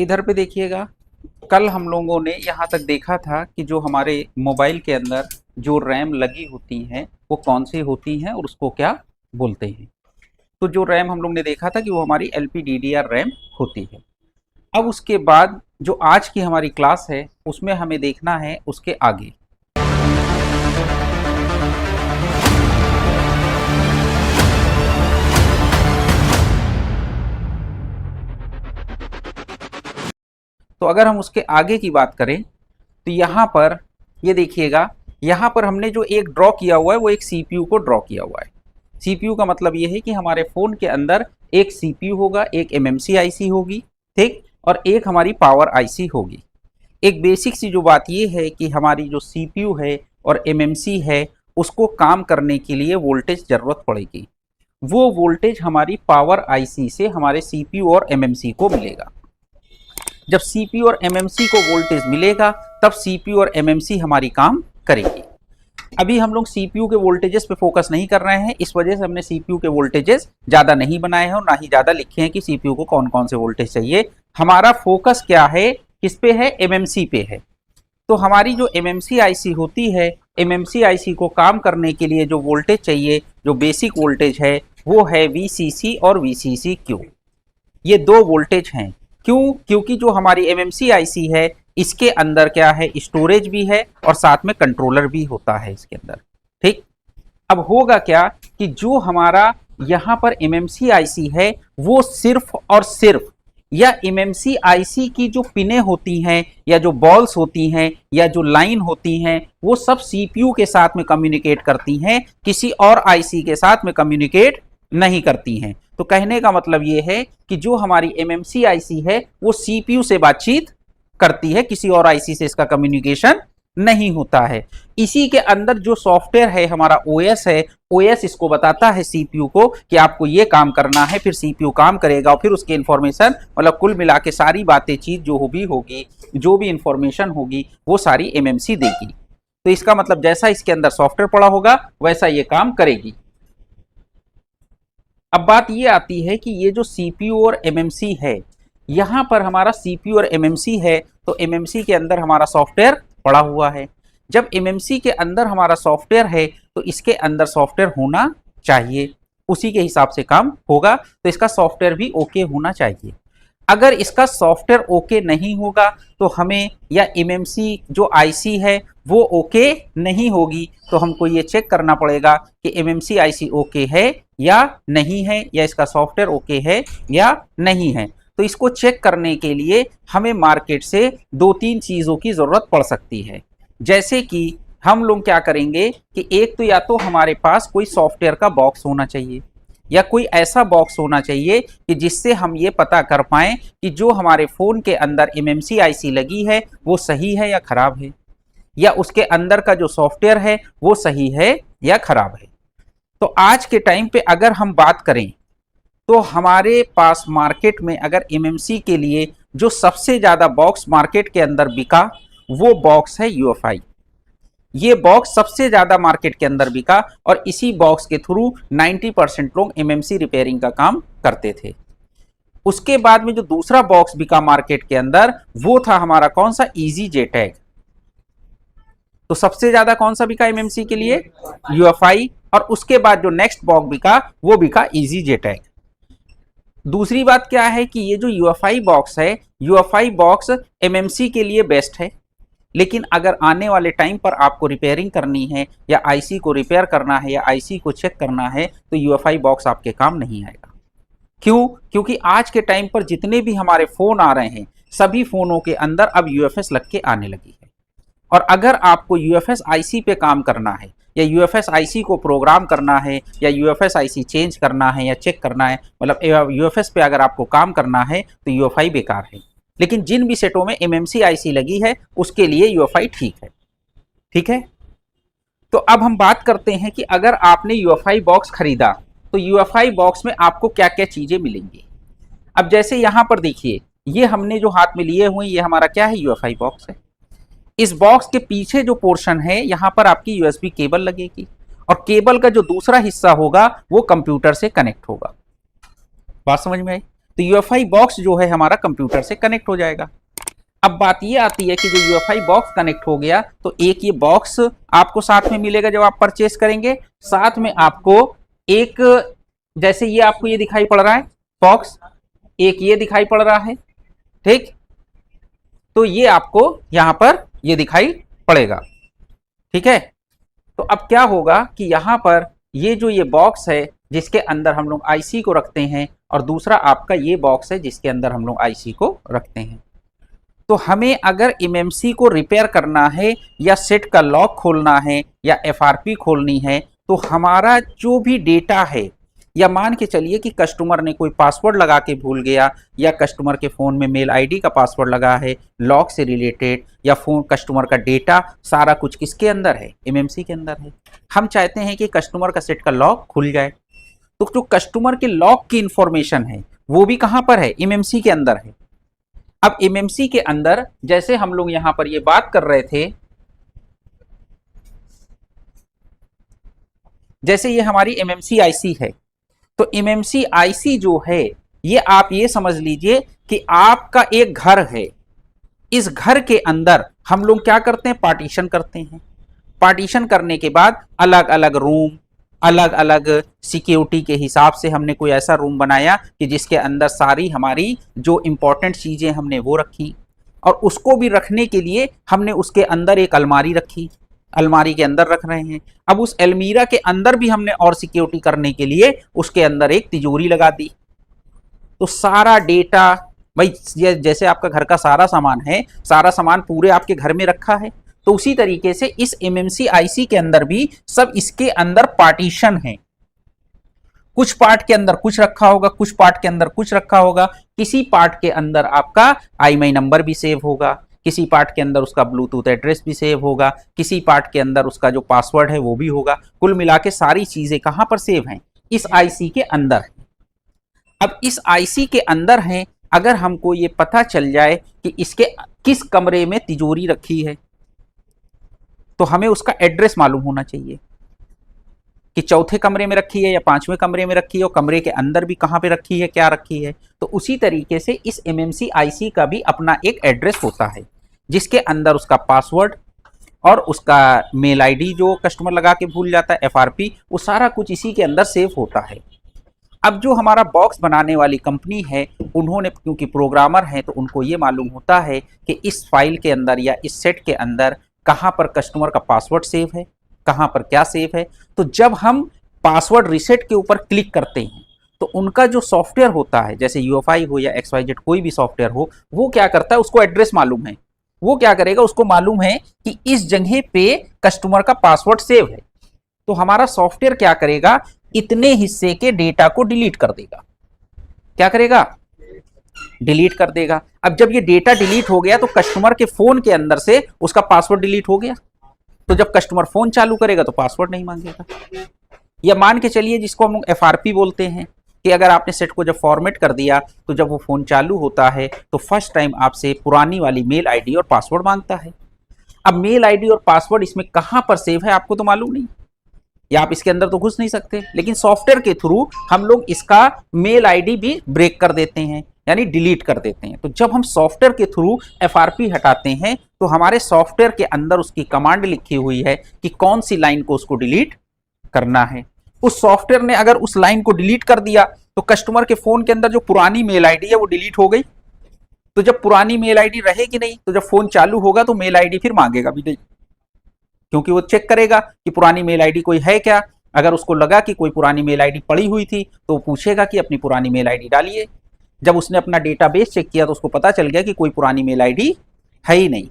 इधर पे देखिएगा, कल हम लोगों ने यहाँ तक देखा था कि जो हमारे मोबाइल के अंदर जो रैम लगी होती हैं वो कौन सी होती हैं और उसको क्या बोलते हैं। तो जो रैम हम लोग ने देखा था कि वो हमारी LPDDR रैम होती है। अब उसके बाद जो आज की हमारी क्लास है उसमें हमें देखना है उसके आगे। तो अगर हम उसके आगे की बात करें तो यहाँ पर ये देखिएगा, यहाँ पर हमने जो एक ड्रॉ किया हुआ है वो एक CPU को ड्रॉ किया हुआ है। CPU का मतलब ये है कि हमारे फ़ोन के अंदर एक CPU होगा, एक MMC IC होगी, ठीक, और एक हमारी पावर IC होगी। एक बेसिक सी जो बात ये है कि हमारी जो CPU है और MMC है उसको काम करने के लिए वोल्टेज ज़रूरत पड़ेगी। वो वोल्टेज हमारी पावर IC से हमारे CPU और MMC को मिलेगा। जब CPU और MMC को वोल्टेज मिलेगा तब CPU और MMC हमारी काम करेगी। अभी हम लोग CPU के वोल्टेजेस पे फोकस नहीं कर रहे हैं, इस वजह से हमने CPU के वोल्टेजेस ज़्यादा नहीं बनाए हैं और ना ही ज़्यादा लिखे हैं कि CPU को कौन कौन से वोल्टेज चाहिए। हमारा फोकस क्या है, किस पे है, MMC पे है। तो हमारी जो MMC IC होती है, MMC IC को काम करने के लिए जो वोल्टेज चाहिए, जो बेसिक वोल्टेज है वो है VCC और VCCQ। ये दो वोल्टेज हैं। क्यों? क्योंकि जो हमारी MMC IC है इसके अंदर क्या है, स्टोरेज भी है और साथ में कंट्रोलर भी होता है इसके अंदर, ठीक। अब होगा क्या कि जो हमारा यहाँ पर MMC IC है वो सिर्फ और सिर्फ या MMC IC की जो पिने होती हैं या जो बॉल्स होती हैं या जो लाइन होती हैं वो सब CPU के साथ में कम्युनिकेट करती हैं, किसी और IC के साथ में कम्युनिकेट नहीं करती हैं। तो कहने का मतलब ये है कि जो हमारी MMC IC है वो CPU से बातचीत करती है, किसी और IC से इसका कम्युनिकेशन नहीं होता है। इसी के अंदर जो सॉफ्टवेयर है हमारा OS है, OS इसको बताता है CPU को कि आपको ये काम करना है, फिर CPU काम करेगा और फिर उसके इंफॉर्मेशन, मतलब कुल मिला के सारी बातें चीज जो भी होगी, जो भी इंफॉर्मेशन होगी वो सारी MMC देगी। तो इसका मतलब जैसा इसके अंदर सॉफ्टवेयर पड़ा होगा वैसा ये काम करेगी। अब बात ये आती है कि ये जो CPU और MMC है, यहाँ पर हमारा CPU और MMC है तो MMC के अंदर हमारा सॉफ्टवेयर पड़ा हुआ है। जब MMC के अंदर हमारा सॉफ्टवेयर है तो इसके अंदर सॉफ्टवेयर होना चाहिए, उसी के हिसाब से काम होगा। तो इसका सॉफ्टवेयर भी ओके होना चाहिए। अगर इसका सॉफ्टवेयर ओके नहीं होगा तो हमें या MMC जो IC है वो ओके नहीं होगी, तो हमको ये चेक करना पड़ेगा कि MMC IC ओके है या नहीं है, या इसका सॉफ्टवेयर ओके है या नहीं है। तो इसको चेक करने के लिए हमें मार्केट से दो तीन चीज़ों की ज़रूरत पड़ सकती है। जैसे कि हम लोग क्या करेंगे कि एक तो या तो हमारे पास कोई सॉफ्टवेयर का बॉक्स होना चाहिए या कोई ऐसा बॉक्स होना चाहिए कि जिससे हम ये पता कर पाएँ कि जो हमारे फ़ोन के अंदर MMC IC लगी है वो सही है या ख़राब है, या उसके अंदर का जो सॉफ्टवेयर है वो सही है या ख़राब है। तो आज के टाइम पे अगर हम बात करें तो हमारे पास मार्केट में अगर MMC के लिए जो सबसे ज़्यादा बॉक्स मार्केट के अंदर बिका वो बॉक्स है UFI। ये बॉक्स सबसे ज़्यादा मार्केट के अंदर बिका और इसी बॉक्स के थ्रू 90% लोग MMC रिपेयरिंग का काम करते थे। उसके बाद में जो दूसरा बॉक्स बिका मार्केट के अंदर वो था हमारा कौन सा, EasyJetag। तो सबसे ज्यादा कौन सा बिका MMC के लिए, UFI, और उसके बाद जो नेक्स्ट बॉक्स बिका वो बिका EasyJetag। दूसरी बात क्या है कि ये जो UFI बॉक्स है, UFI बॉक्स MMC के लिए बेस्ट है, लेकिन अगर आने वाले टाइम पर आपको रिपेयरिंग करनी है या IC को रिपेयर करना है या IC को चेक करना है तो UFI बॉक्स आपके काम नहीं आएगा। क्यों? क्योंकि आज के टाइम पर जितने भी हमारे फ़ोन आ रहे हैं सभी फ़ोनों के अंदर अब UFS लग के आने लगी है, और अगर आपको UFS IC पे काम करना है या UFS IC को प्रोग्राम करना है या UFS IC चेंज करना है या चेक करना है, मतलब UFS पे अगर आपको काम करना है तो UFI बेकार है। लेकिन जिन भी सेटों में MMC IC लगी है उसके लिए UFI ठीक है, ठीक है। तो अब हम बात करते हैं कि अगर आपने UFI बॉक्स खरीदा तो UFI बॉक्स में आपको क्या क्या चीज़ें मिलेंगी। अब जैसे यहाँ पर देखिए, ये हमने जो हाथ में लिए हुए ये हमारा क्या है, UFI बॉक्स है। इस बॉक्स के पीछे जो पोर्शन है यहाँ पर आपकी USB केबल लगेगी और केबल का जो दूसरा हिस्सा होगा वो कंप्यूटर से कनेक्ट होगा। बात समझ में आई? तो यूएफआई बॉक्स जो है हमारा कंप्यूटर से कनेक्ट हो जाएगा। अब बात ये आती है कि जो यूएफआई बॉक्स कनेक्ट हो गया तो एक ये बॉक्स आपको साथ में मिलेगा जब आप परचेस करेंगे, साथ में आपको एक, जैसे ये आपको ये दिखाई पड़ रहा है बॉक्स, एक ये दिखाई पड़ रहा है, ठीक, तो ये आपको यहां पर ये दिखाई पड़ेगा, ठीक है। तो अब क्या होगा कि यहां पर ये जो ये बॉक्स है जिसके अंदर हम लोग आईसी को रखते हैं, और दूसरा आपका ये बॉक्स है जिसके अंदर हम लोग आईसी को रखते हैं। तो हमें अगर एमएमसी को रिपेयर करना है या सेट का लॉक खोलना है या एफआरपी खोलनी है, तो हमारा जो भी डेटा है, या मान के चलिए कि कस्टमर ने कोई पासवर्ड लगा के भूल गया, या कस्टमर के फ़ोन में मेल आईडी का पासवर्ड लगा है लॉक से रिलेटेड, या फ़ोन कस्टमर का डेटा सारा कुछ किसके अंदर है, एमएमसी के अंदर है। हम चाहते हैं कि कस्टमर का सेट का लॉक खुल जाए, तो जो कस्टमर के लॉक की इंफॉर्मेशन है वो भी कहाँ पर है, एमएमसी के अंदर है। अब एमएमसी के अंदर जैसे हम लोग यहां पर ये बात कर रहे थे, जैसे ये हमारी एमएमसी आईसी है, तो एमएमसी आईसी जो है ये आप ये समझ लीजिए कि आपका एक घर है, इस घर के अंदर हम लोग क्या करते हैं, पार्टीशन करते हैं। पार्टीशन करने के बाद अलग अलग रूम, अलग अलग सिक्योरिटी के हिसाब से हमने कोई ऐसा रूम बनाया कि जिसके अंदर सारी हमारी जो इंपॉर्टेंट चीजें हमने वो रखी, और उसको भी रखने के लिए हमने उसके अंदर एक अलमारी रखी, अलमारी के अंदर रख रहे हैं। अब उस अलमीरा के अंदर भी हमने और सिक्योरिटी करने के लिए उसके अंदर एक तिजोरी लगा दी। तो सारा डेटा भाई जैसे आपका घर का सारा सामान है, सारा सामान पूरे आपके घर में रखा है, तो उसी तरीके से इस एमएमसी आईसी के अंदर भी सब इसके अंदर पार्टीशन है। कुछ पार्ट के अंदर कुछ रखा होगा, कुछ पार्ट के अंदर कुछ रखा होगा। किसी पार्ट के अंदर आपका आईएमआई नंबर भी सेव होगा, किसी पार्ट के अंदर उसका ब्लूटूथ एड्रेस भी सेव होगा, किसी पार्ट के अंदर उसका जो पासवर्ड है वो भी होगा। कुल मिला के सारी चीजें कहां पर सेव हैं, इस आईसी के अंदर। अब इस आईसी के अंदर है, अगर हमको ये पता चल जाए कि इसके किस कमरे में तिजोरी रखी है, तो हमें उसका एड्रेस मालूम होना चाहिए कि चौथे कमरे में रखी है या पांचवें कमरे में रखी है, और कमरे के अंदर भी कहां पे रखी है, क्या रखी है। तो उसी तरीके से इस एमएमसी आईसी का भी अपना एक एड्रेस होता है, जिसके अंदर उसका पासवर्ड और उसका मेल आईडी जो कस्टमर लगा के भूल जाता है, एफआरपी, वो सारा कुछ इसी के अंदर सेव होता है। अब जो हमारा बॉक्स बनाने वाली कंपनी है, उन्होंने क्योंकि प्रोग्रामर हैं तो उनको ये मालूम होता है कि इस फाइल के अंदर या इस सेट के अंदर कहाँ पर कस्टमर का पासवर्ड सेव है, कहाँ पर क्या सेव है। तो जब हम पासवर्ड रिसेट के ऊपर क्लिक करते हैं तो उनका जो सॉफ्टवेयर होता है, जैसे यूएफआई हो या XYZ कोई भी सॉफ्टवेयर हो, वो क्या करता है, उसको एड्रेस मालूम है, वो क्या करेगा, उसको मालूम है कि इस जगह पे कस्टमर का पासवर्ड सेव है। तो हमारा सॉफ्टवेयर क्या करेगा, इतने हिस्से के डेटा को डिलीट कर देगा। क्या करेगा, डिलीट कर देगा। अब जब ये डेटा डिलीट हो गया तो कस्टमर के फोन के अंदर से उसका पासवर्ड डिलीट हो गया, तो जब कस्टमर फोन चालू करेगा तो पासवर्ड नहीं मांगेगा। या मान के चलिए जिसको हम लोग एफआरपी बोलते हैं, कि अगर आपने सेट को जब फॉर्मेट कर दिया तो जब वो फोन चालू होता है तो फर्स्ट टाइम आपसे पुरानी वाली मेल आईडी और पासवर्ड मांगता है। अब मेल आईडी और पासवर्ड इसमें कहां पर सेव है आपको तो मालूम नहीं, या आप इसके अंदर तो घुस नहीं सकते, लेकिन सॉफ्टवेयर के थ्रू हम लोग इसका मेल आईडी भी ब्रेक कर देते हैं, यानी डिलीट कर देते हैं। तो जब हम सॉफ्टवेयर के थ्रू एफआरपी हटाते हैं तो हमारे सॉफ्टवेयर के अंदर उसकी कमांड लिखी हुई है कि कौन सी लाइन को उसको डिलीट करना है। उस सॉफ्टवेयर ने अगर उस लाइन को डिलीट कर दिया तो कस्टमर के फोन के अंदर जो पुरानी मेल आईडी है वो डिलीट हो गई। तो जब पुरानी मेल आईडी रहेगी नहीं तो जब फोन चालू होगा तो मेल आईडी फिर मांगेगा भी नहीं, क्योंकि वो चेक करेगा कि पुरानी मेल आईडी कोई है क्या। अगर उसको लगा कि कोई पुरानी मेल आईडी पड़ी हुई थी तो वो पूछेगा कि अपनी पुरानी मेल आईडी डालिए। जब उसने अपना डेटाबेस चेक किया तो उसको पता चल गया कि कोई पुरानी मेल आईडी है ही नहीं।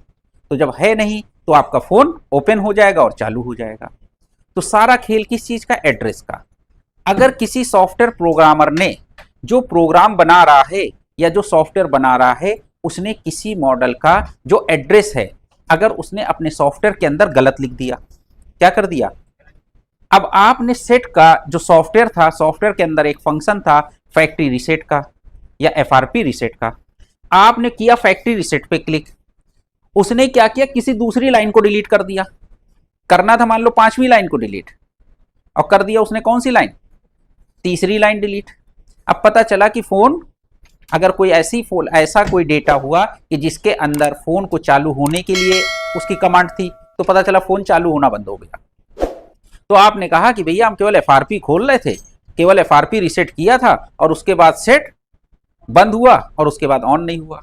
तो जब है नहीं तो आपका फोन ओपन हो जाएगा और चालू हो जाएगा। तो सारा खेल किस चीज का, एड्रेस का। अगर किसी सॉफ्टवेयर प्रोग्रामर ने जो प्रोग्राम बना रहा है या जो सॉफ्टवेयर बना रहा है उसने किसी मॉडल का जो एड्रेस है अगर उसने अपने सॉफ्टवेयर के अंदर गलत लिख दिया, क्या कर दिया, अब आपने सेट का जो सॉफ्टवेयर था, सॉफ्टवेयर के अंदर एक फंक्शन था फैक्ट्री रीसेट का या एफआरपी रीसेट का, आपने किया फैक्ट्री रीसेट पे क्लिक, उसने क्या किया, किसी दूसरी लाइन को डिलीट कर दिया। करना था मान लो 5वीं लाइन को डिलीट, और कर दिया उसने कौन सी लाइन, तीसरी लाइन डिलीट। अब पता चला कि फोन अगर कोई ऐसा कोई डेटा हुआ कि जिसके अंदर फोन को चालू होने के लिए उसकी कमांड थी, तो पता चला फोन चालू होना बंद हो गया। तो आपने कहा कि भैया हम केवल एफआरपी खोल रहे थे, केवल एफआरपी रीसेट किया था और उसके बाद सेट बंद हुआ और उसके बाद ऑन नहीं हुआ,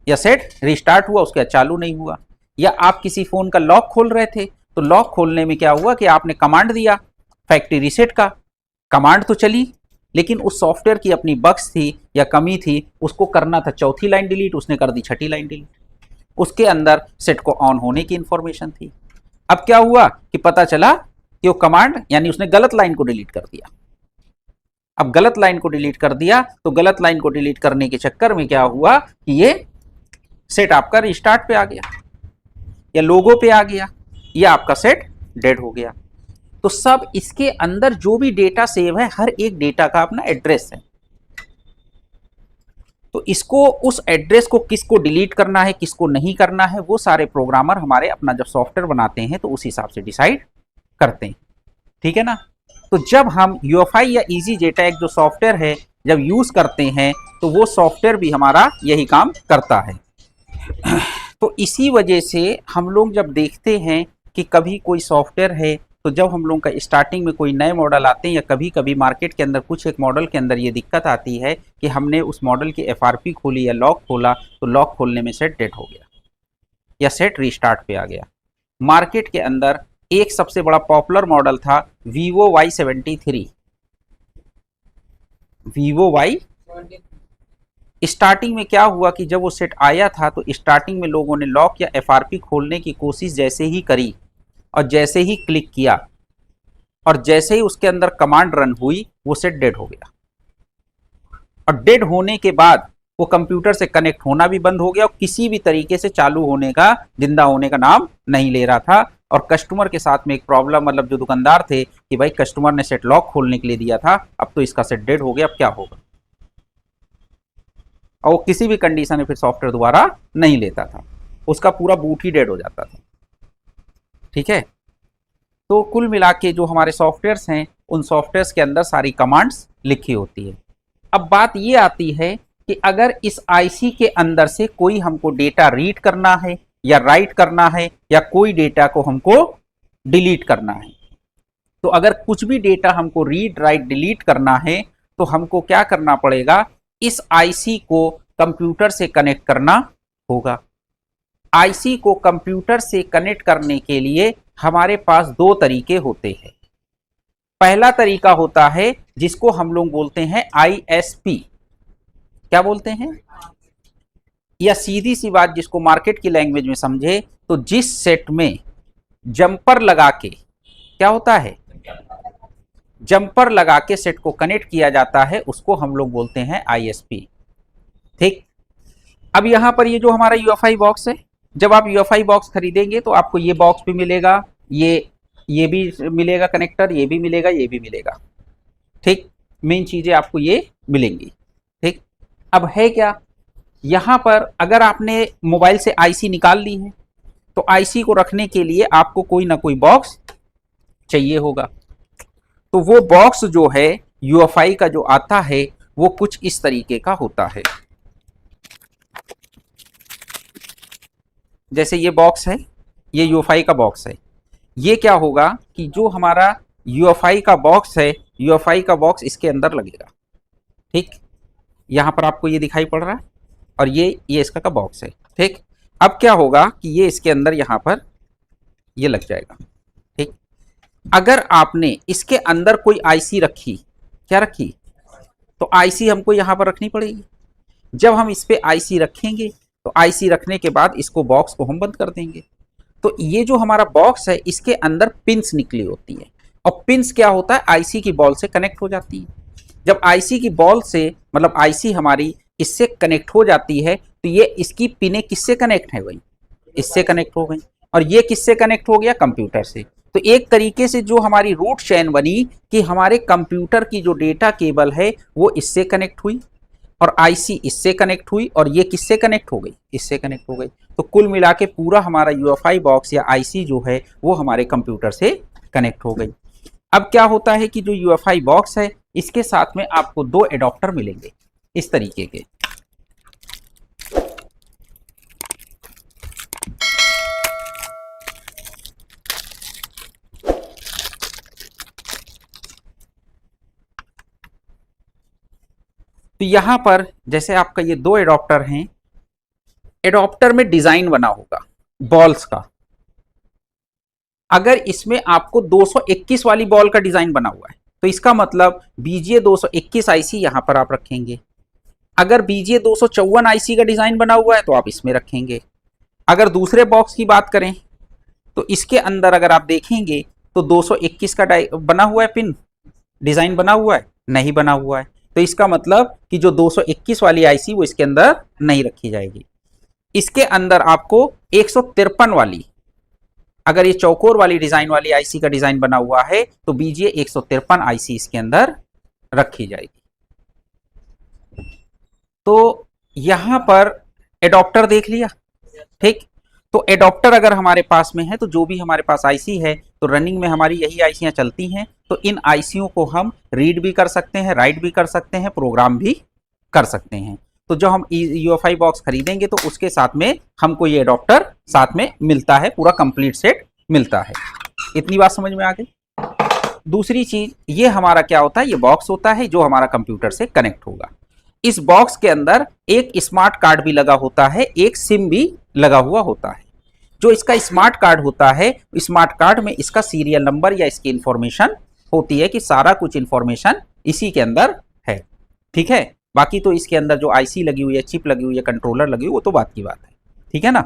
या सेट रिस्टार्ट हुआ उसके बाद चालू नहीं हुआ। या आप किसी फोन का लॉक खोल रहे थे, तो लॉक खोलने में क्या हुआ कि आपने कमांड दिया फैक्ट्री रीसेट का, कमांड तो चली लेकिन उस सॉफ्टवेयर की अपनी बग्स थी या कमी थी, उसको करना था चौथी लाइन डिलीट, उसने कर दी छठी लाइन डिलीट। उसके अंदर सेट को ऑन होने की इंफॉर्मेशन थी। अब क्या हुआ कि पता चला कि वो कमांड यानी उसने गलत लाइन को डिलीट कर दिया। अब गलत लाइन को डिलीट कर दिया तो गलत लाइन को डिलीट करने के चक्कर में क्या हुआ कि ये सेट आपका रिस्टार्ट पे आ गया या लोगो पे आ गया, या आपका सेट डेड हो गया। तो सब इसके अंदर जो भी डेटा सेव है, हर एक डेटा का अपना एड्रेस है। तो इसको उस एड्रेस को किसको डिलीट करना है किसको नहीं करना है, वो सारे प्रोग्रामर हमारे अपना जब सॉफ्टवेयर बनाते हैं तो उस हिसाब से डिसाइड करते हैं। ठीक है ना। तो जब हम UEFI या EasyJetAG जो सॉफ्टवेयर है जब यूज करते हैं तो वो सॉफ्टवेयर भी हमारा यही काम करता है। तो इसी वजह से हम लोग जब देखते हैं कि कभी कोई सॉफ्टवेयर है, तो जब हम लोग का स्टार्टिंग में कोई नए मॉडल आते हैं या कभी कभी मार्केट के अंदर कुछ एक मॉडल के अंदर ये दिक्कत आती है कि हमने उस मॉडल की FRP खोली या लॉक खोला, तो लॉक खोलने में सेट डेड हो गया या सेट रीस्टार्ट पे आ गया। मार्केट के अंदर एक सबसे बड़ा पॉपुलर मॉडल था Vivo Y73। Vivo Y starting में क्या हुआ कि जब वो सेट आया था तो स्टार्टिंग में लोगों ने लॉक या FRP खोलने की कोशिश जैसे ही करी और जैसे ही क्लिक किया और जैसे ही उसके अंदर कमांड रन हुई, वो सेट डेड हो गया। और डेड होने के बाद वो कंप्यूटर से कनेक्ट होना भी बंद हो गया और किसी भी तरीके से चालू होने का, जिंदा होने का नाम नहीं ले रहा था। और कस्टमर के साथ में एक प्रॉब्लम, मतलब जो दुकानदार थे कि भाई कस्टमर ने सेट लॉक खोलने के लिए दिया था, अब तो इसका सेट डेड हो गया, अब क्या होगा। और वो किसी भी कंडीशन में फिर सॉफ्टवेयर दोबारा नहीं लेता था, उसका पूरा बूट ही डेड हो जाता था। ठीक है। तो कुल मिला के जो हमारे सॉफ्टवेयर्स हैं उन सॉफ्टवेयर्स के अंदर सारी कमांड्स लिखी होती है। अब बात ये आती है कि अगर इस आईसी के अंदर से कोई हमको डेटा रीड करना है या राइट करना है या कोई डेटा को हमको डिलीट करना है, तो अगर कुछ भी डेटा हमको रीड राइट डिलीट करना है तो हमको क्या करना पड़ेगा, इस आईसी को कंप्यूटर से कनेक्ट करना होगा। आईसी को कंप्यूटर से कनेक्ट करने के लिए हमारे पास दो तरीके होते हैं। पहला तरीका होता है जिसको हम लोग बोलते हैं ISP। क्या बोलते हैं, या सीधी सी बात जिसको मार्केट की लैंग्वेज में समझे तो जिस सेट में जंपर लगा के, क्या होता है, जंपर लगा के सेट को कनेक्ट किया जाता है, उसको हम लोग बोलते हैं ISP। ठीक। अब यहां पर ये जो हमारा UEFI बॉक्स है, जब आप UEFI बॉक्स खरीदेंगे तो आपको ये बॉक्स भी मिलेगा, ये भी मिलेगा कनेक्टर, ये भी मिलेगा, ये भी मिलेगा। ठीक। मेन चीजें आपको ये मिलेंगी। ठीक। अब है क्या, यहां पर अगर आपने मोबाइल से आईसी निकाल ली है तो आईसी को रखने के लिए आपको कोई ना कोई बॉक्स चाहिए होगा। तो वो बॉक्स जो है UEFI का जो आता है वो कुछ इस तरीके का होता है। जैसे ये बॉक्स है, ये UEFI का बॉक्स है। ये क्या होगा कि जो हमारा UEFI का बॉक्स है, UEFI का बॉक्स इसके अंदर लगेगा। ठीक। यहां पर आपको ये दिखाई पड़ रहा है और ये इसका का बॉक्स है। ठीक। अब क्या होगा कि ये इसके अंदर यहां पर ये लग जाएगा। ठीक। अगर आपने इसके अंदर कोई आईसी रखी, क्या रखी, तो आईसी हमको यहां पर रखनी पड़ेगी। जब हम इस पे आईसी रखेंगे तो आईसी रखने के बाद इसको बॉक्स को हम बंद कर देंगे। तो ये जो हमारा बॉक्स है इसके अंदर पिंस निकली होती है और पिंस क्या होता है, आईसी की बॉल से कनेक्ट हो जाती है। जब आईसी की बॉल से, मतलब आईसी हमारी इससे कनेक्ट हो जाती है तो ये इसकी पिने किससे कनेक्ट है, भाई इससे कनेक्ट हो गई, और ये किससे कनेक्ट हो गया, कंप्यूटर से। तो एक तरीके से जो हमारी रूट चेन बनी कि हमारे कंप्यूटर की जो डेटा केबल है वो इससे कनेक्ट हुई और आईसी इससे कनेक्ट हुई और ये किससे कनेक्ट हो गई, इससे कनेक्ट हो गई। तो कुल मिला के पूरा हमारा UEFI बॉक्स या आईसी जो है वो हमारे कंप्यूटर से कनेक्ट हो गई। अब क्या होता है कि जो UEFI बॉक्स है इसके साथ में आपको दो एडाप्टर मिलेंगे। इस तरीके के। तो यहां पर जैसे आपका ये दो एडॉप्टर हैं, एडॉप्टर में डिजाइन बना होगा बॉल्स का। अगर इसमें आपको 221 वाली बॉल का डिजाइन बना हुआ है तो इसका मतलब बीजीए 221 आईसी यहां पर आप रखेंगे। अगर बीजीए 254 आईसी का डिजाइन बना हुआ है तो आप इसमें रखेंगे। अगर दूसरे बॉक्स की बात करें तो इसके अंदर अगर आप देखेंगे तो 221 का बना हुआ है, पिन डिजाइन बना हुआ है, नहीं बना हुआ है। तो इसका मतलब कि जो 221 वाली आईसी वो इसके अंदर नहीं रखी जाएगी। इसके अंदर आपको 153 वाली, अगर ये चौकोर वाली डिजाइन वाली आईसी का डिजाइन बना हुआ है तो बीजीए 153 आईसी इसके अंदर रखी जाएगी। तो यहां पर एडॉप्टर देख लिया, ठीक। तो एडॉप्टर अगर हमारे पास में है तो जो भी हमारे पास आईसी है तो रनिंग में हमारी यही आईसियां चलती हैं, तो इन आईसीओ को हम रीड भी कर सकते हैं, राइट भी कर सकते हैं, प्रोग्राम भी कर सकते हैं। तो जब हम यूएफआई बॉक्स खरीदेंगे तो उसके साथ में हमको ये एडॉप्टर साथ में मिलता है, पूरा कंप्लीट सेट मिलता है। इतनी बात समझ में आ गई। दूसरी चीज, ये हमारा क्या होता है, ये बॉक्स होता है जो हमारा कंप्यूटर से कनेक्ट होगा। इस बॉक्स के अंदर एक स्मार्ट कार्ड भी लगा होता है, एक सिम भी लगा हुआ होता है। जो इसका स्मार्ट कार्ड होता है, स्मार्ट कार्ड में इसका सीरियल नंबर या इसकी इंफॉर्मेशन होती है कि सारा कुछ इंफॉर्मेशन इसी के अंदर है, ठीक है। बाकी तो इसके अंदर जो आईसी लगी हुई है, चिप लगी हुई है, कंट्रोलर लगी हुई, वो तो बात की बात है, ठीक है ना।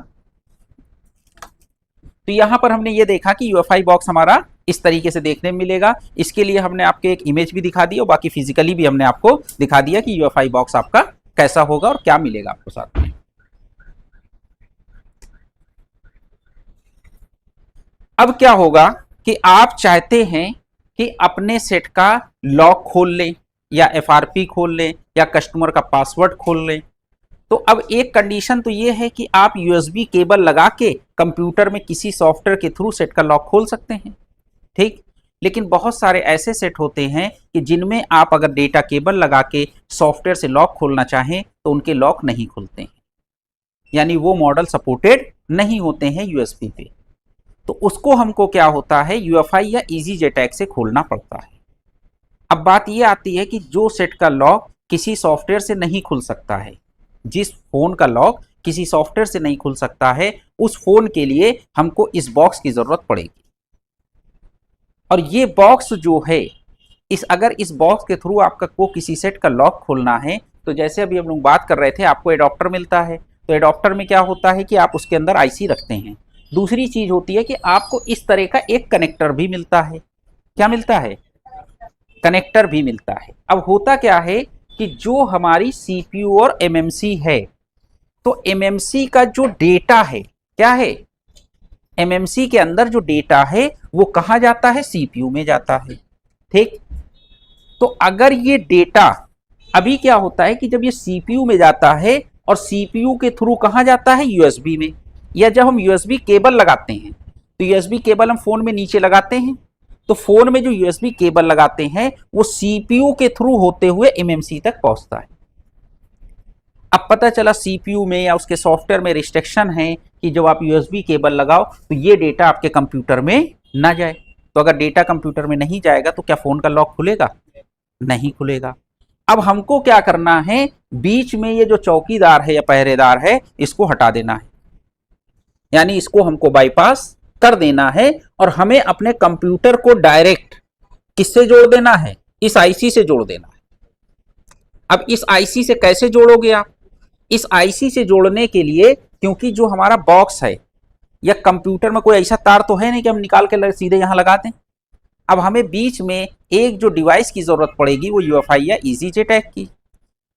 तो यहां पर हमने ये देखा कि यूएफआई बॉक्स हमारा इस तरीके से देखने में मिलेगा। इसके लिए हमने आपको एक इमेज भी दिखा दी और बाकी फिजिकली भी हमने आपको दिखा दिया कि यूएफआई बॉक्स आपका कैसा होगा और क्या मिलेगा आपको साथ में। अब क्या होगा कि आप चाहते हैं कि अपने सेट का लॉक खोल लें या एफआरपी खोल लें या कस्टमर का पासवर्ड खोल लें। तो अब एक कंडीशन तो ये है कि आप यूएसबी केबल लगा के कंप्यूटर में किसी सॉफ्टवेयर के थ्रू सेट का लॉक खोल सकते हैं, ठीक। लेकिन बहुत सारे ऐसे सेट होते हैं कि जिनमें आप अगर डेटा केबल लगा के सॉफ्टवेयर से लॉक खोलना चाहें तो उनके लॉक नहीं खुलते हैं, यानी वो मॉडल सपोर्टेड नहीं होते हैं यूएसबी पे। तो उसको हमको क्या होता है, यूएफआई या EasyJet से खोलना पड़ता है। अब बात ये आती है कि जो सेट का लॉक किसी सॉफ्टवेयर से नहीं खुल सकता है, जिस फोन का लॉक किसी सॉफ्टवेयर से नहीं खुल सकता है, उस फोन के लिए हमको इस बॉक्स की जरूरत पड़ेगी। और ये बॉक्स जो है, अगर इस बॉक्स के थ्रू आपका को किसी सेट का लॉक खोलना है, तो जैसे अभी हम लोग बात कर रहे थे, आपको एडॉप्टर मिलता है। तो एडॉप्टर में क्या होता है कि आप उसके अंदर आईसी रखते हैं। दूसरी चीज होती है कि आपको इस तरह का एक कनेक्टर भी मिलता है। क्या मिलता है, कनेक्टर भी मिलता है। अब होता क्या है कि जो हमारी सीपीयू और एमएमसी है, तो एमएमसी का जो डेटा है, क्या है, एमएमसी के अंदर जो डेटा है वो कहां जाता है, सीपीयू में जाता है, ठीक। तो अगर ये डेटा, अभी क्या होता है कि जब ये सीपीयू में जाता है और सीपीयू के थ्रू कहां जाता है, यूएसबी में, या जब हम यूएसबी केबल लगाते हैं, तो यूएसबी केबल हम फोन में नीचे लगाते हैं, तो फोन में जो यूएसबी केबल लगाते हैं वो सीपीयू के थ्रू होते हुए एमएमसी तक पहुंचता है। अब पता चला सीपीयू में या उसके सॉफ्टवेयर में रिस्ट्रिक्शन है कि जब आप यूएसबी केबल लगाओ तो ये डेटा आपके कंप्यूटर में ना जाए। तो अगर डेटा कंप्यूटर में नहीं जाएगा तो क्या फोन का लॉक खुलेगा, नहीं खुलेगा। अब हमको क्या करना है, बीच में ये जो चौकीदार है या पहरेदार है, इसको हटा देना है, यानी इसको हमको बाईपास कर देना है और हमें अपने कंप्यूटर को डायरेक्ट किससे जोड़ देना है, इस आईसी से जोड़ देना है। अब इस आईसी से कैसे जोड़ोगे आप, इस आईसी से जोड़ने के लिए, क्योंकि जो हमारा बॉक्स है या कंप्यूटर में कोई ऐसा तार तो है नहीं कि हम निकाल के सीधे यहां लगा दें। अब हमें बीच में एक जो डिवाइस की जरूरत पड़ेगी वो यूएफआई या EasyJet की।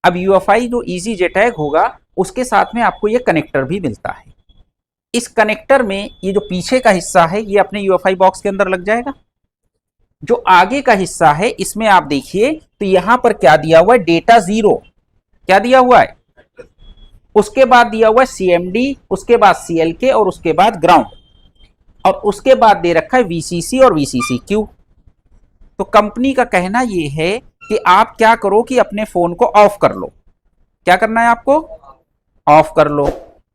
अब यूएफआई जो EasyJet होगा उसके साथ में आपको ये कनेक्टर भी मिलता है। इस कनेक्टर में ये जो पीछे का हिस्सा है ये अपने यूएफआई बॉक्स के अंदर लग जाएगा। जो आगे का हिस्सा है इसमें आप देखिए तो यहां पर क्या दिया हुआ है, डेटा 0, क्या दिया हुआ है, उसके बाद दिया हुआ है CMD, उसके बाद CLK और उसके बाद ग्राउंड, और उसके बाद दे रखा है VCC और VCCQ। तो कंपनी का कहना यह है कि आप क्या करो कि अपने फोन को ऑफ कर लो, क्या करना है आपको, ऑफ कर लो।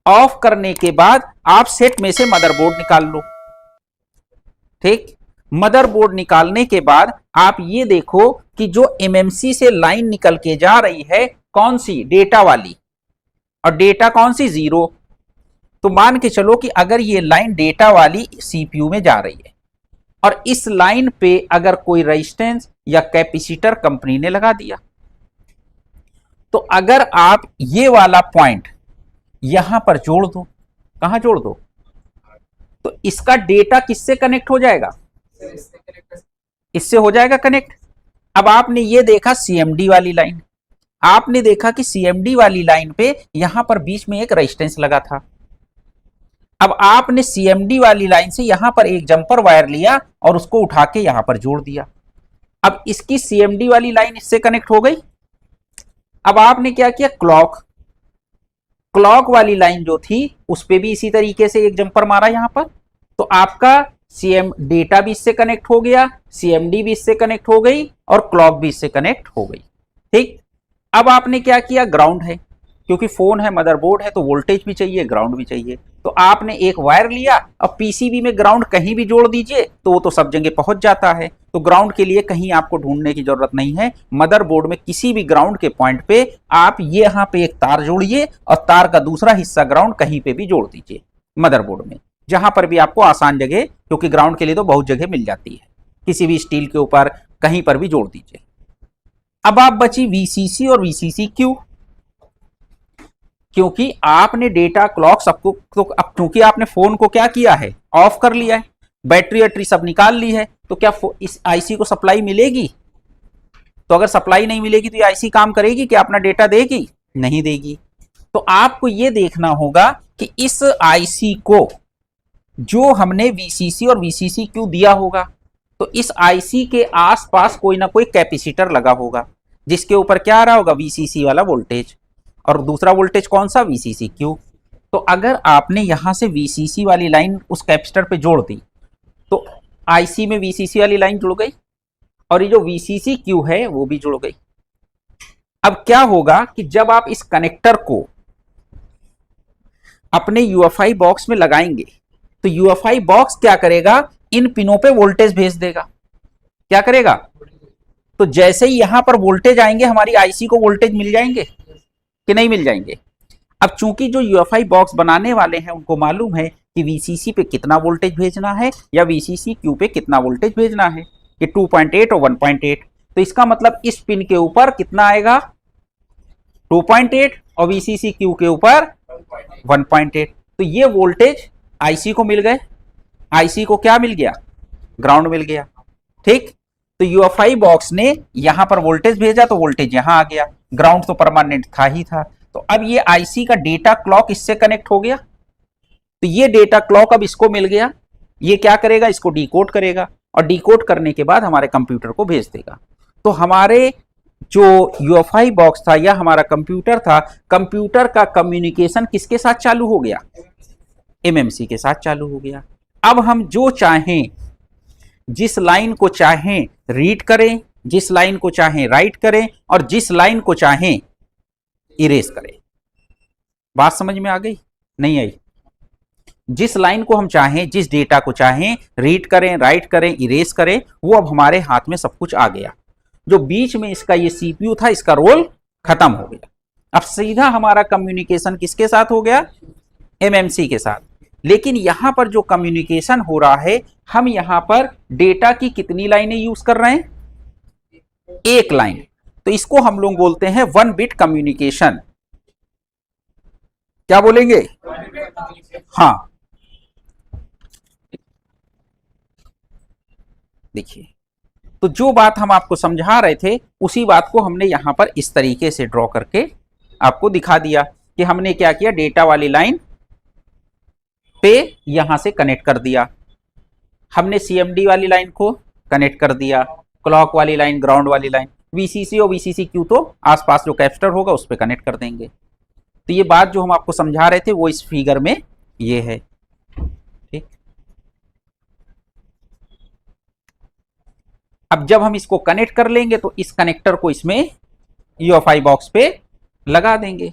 ऑफ करने के बाद आप सेट में से मदरबोर्ड निकाल लो। ठीक, मदरबोर्ड निकालने के बाद आप ये देखो कि जो एमएमसी से लाइन निकल के जा रही है कौन सी, डेटा वाली, और डेटा कौन सी, 0। तो मान के चलो कि अगर ये लाइन डेटा वाली सीपीयू में जा रही है और इस लाइन पे अगर कोई रेजिस्टेंस या कैपेसिटर कंपनी ने लगा दिया, तो अगर आप ये वाला पॉइंट यहां पर जोड़ दो, कहां जोड़ दो, तो इसका डेटा किससे कनेक्ट हो जाएगा, इससे हो जाएगा कनेक्ट। अब आपने ये देखा सीएमडी वाली लाइन, आपने देखा कि सीएमडी वाली लाइन पे यहां पर बीच में एक रेजिस्टेंस लगा था। अब आपने सीएमडी वाली लाइन से यहां पर एक जंपर वायर लिया और उसको उठा के यहां पर जोड़ दिया। अब इसकी सीएमडी वाली लाइन इससे कनेक्ट हो गई। अब आपने क्या किया, क्लॉक वाली लाइन जो थी उस पे भी इसी तरीके से एक जंपर मारा यहां पर, तो आपका सीएम डेटा भी इससे कनेक्ट हो गया, सीएमडी भी इससे कनेक्ट हो गई और क्लॉक भी इससे कनेक्ट हो गई। ठीक, अब आपने क्या किया, ग्राउंड है, क्योंकि फोन है, मदरबोर्ड है, तो वोल्टेज भी चाहिए, ग्राउंड भी चाहिए। तो आपने एक वायर लिया, अब पीसीबी में ग्राउंड कहीं भी जोड़ दीजिए तो वो तो सब जगह पहुंच जाता है, तो ग्राउंड के लिए कहीं आपको ढूंढने की जरूरत नहीं है। मदरबोर्ड में किसी भी ग्राउंड के पॉइंट पे आप ये यहां पे एक तार जोड़िए और तार का दूसरा हिस्सा ग्राउंड कहीं पे भी जोड़ दीजिए मदरबोर्ड में, जहां पर भी आपको आसान जगह, क्योंकि ग्राउंड के लिए तो बहुत जगह मिल जाती है, किसी भी स्टील के ऊपर कहीं पर भी जोड़ दीजिए। अब आप बची वीसीसी और वीसीसी क्यू, क्योंकि आपने डेटा क्लॉक सबको, तो अब क्योंकि आपने फोन को क्या किया है, ऑफ कर लिया है, बैटरी वैटरी सब निकाल ली है, तो क्या इस आईसी को सप्लाई मिलेगी, तो अगर सप्लाई नहीं मिलेगी तो ये आईसी काम करेगी कि अपना डेटा देगी, नहीं देगी। तो आपको ये देखना होगा कि इस आईसी को जो हमने वीसीसी और वीसीसी क्यू दिया होगा, तो इस आईसी के आसपास कोई ना कोई कैपेसिटर लगा होगा जिसके ऊपर क्या आ रहा होगा, वीसीसी वाला वोल्टेज, और दूसरा वोल्टेज कौन सा, वीसीसी क्यू। तो अगर आपने यहां से वीसीसी वाली लाइन उस कैपेसिटर पे जोड़ दी तो आईसी में वीसीसी वाली लाइन जुड़ गई और ये जो वीसीसी क्यू है वो भी जुड़ गई। अब क्या होगा कि जब आप इस कनेक्टर को अपने यूएफआई बॉक्स में लगाएंगे तो यूएफआई बॉक्स क्या करेगा, इन पिनों पे वोल्टेज भेज देगा। क्या करेगा, तो जैसे ही यहां पर वोल्टेज आएंगे हमारी आईसी को वोल्टेज मिल जाएंगे कि नहीं मिल जाएंगे। अब चूंकि जो यूएफआई बॉक्स बनाने वाले हैं उनको मालूम है कि वीसीसी पे कितना वोल्टेज भेजना है या वीसीसी क्यू पे कितना वोल्टेज भेजना है, कि 2.8 और 1.8, तो इसका मतलब इस पिन के ऊपर कितना आएगा, 2.8, और वीसीसी क्यू के ऊपर 1.8। तो ये वोल्टेज आईसी को मिल गए, आईसी को क्या मिल गया, ग्राउंड मिल गया। ठीक, तो यूएफआई बॉक्स ने यहां पर वोल्टेज भेजा तो वोल्टेज यहां आ गया, ग्राउंड तो परमानेंट था ही था। तो अब ये आईसी का डेटा क्लॉक इससे कनेक्ट हो गया, तो ये डेटा क्लॉक अब इसको मिल गया, ये क्या करेगा, इसको डिकोड करेगा और डिकोड करने के बाद हमारे कंप्यूटर को भेज देगा। तो हमारे जो यूएफआई बॉक्स था या हमारा कंप्यूटर था, कंप्यूटर का कम्युनिकेशन किसके साथ चालू हो गया, एमएमसी के साथ चालू हो गया। अब हम जो चाहें, जिस लाइन को चाहें रीड करें, जिस लाइन को चाहें राइट करें और जिस लाइन को चाहें इरेज करें। बात समझ में आ गई, नहीं आई? जिस लाइन को हम चाहें, जिस डेटा को चाहें रीड करें, राइट करें, इरेज करें, वो अब हमारे हाथ में सब कुछ आ गया। जो बीच में इसका ये सीपीयू था, इसका रोल खत्म हो गया। अब सीधा हमारा कम्युनिकेशन किसके साथ हो गया, एमएमसी के साथ। लेकिन यहां पर जो कम्युनिकेशन हो रहा है, हम यहां पर डेटा की कितनी लाइनें यूज कर रहे हैं, एक लाइन। तो इसको हम लोग बोलते हैं 1 बिट कम्युनिकेशन। क्या बोलेंगे, हाँ। देखिए, तो जो बात हम आपको समझा रहे थे उसी बात को हमने यहां पर इस तरीके से ड्रॉ करके आपको दिखा दिया कि हमने क्या किया, डेटा वाली लाइन पे यहां से कनेक्ट कर दिया, हमने सीएमडी वाली लाइन को कनेक्ट कर दिया, क्लॉक वाली लाइन, ग्राउंड वाली लाइन, वीसीसी और वीसीसी क्यू तो आसपास जो कैपेसिटर होगा उस पर कनेक्ट कर देंगे। तो ये बात जो हम आपको समझा रहे थे वो इस फिगर में ये है। ठीक, अब जब हम इसको कनेक्ट कर लेंगे तो इस कनेक्टर को इसमें यूएफआई बॉक्स पे लगा देंगे।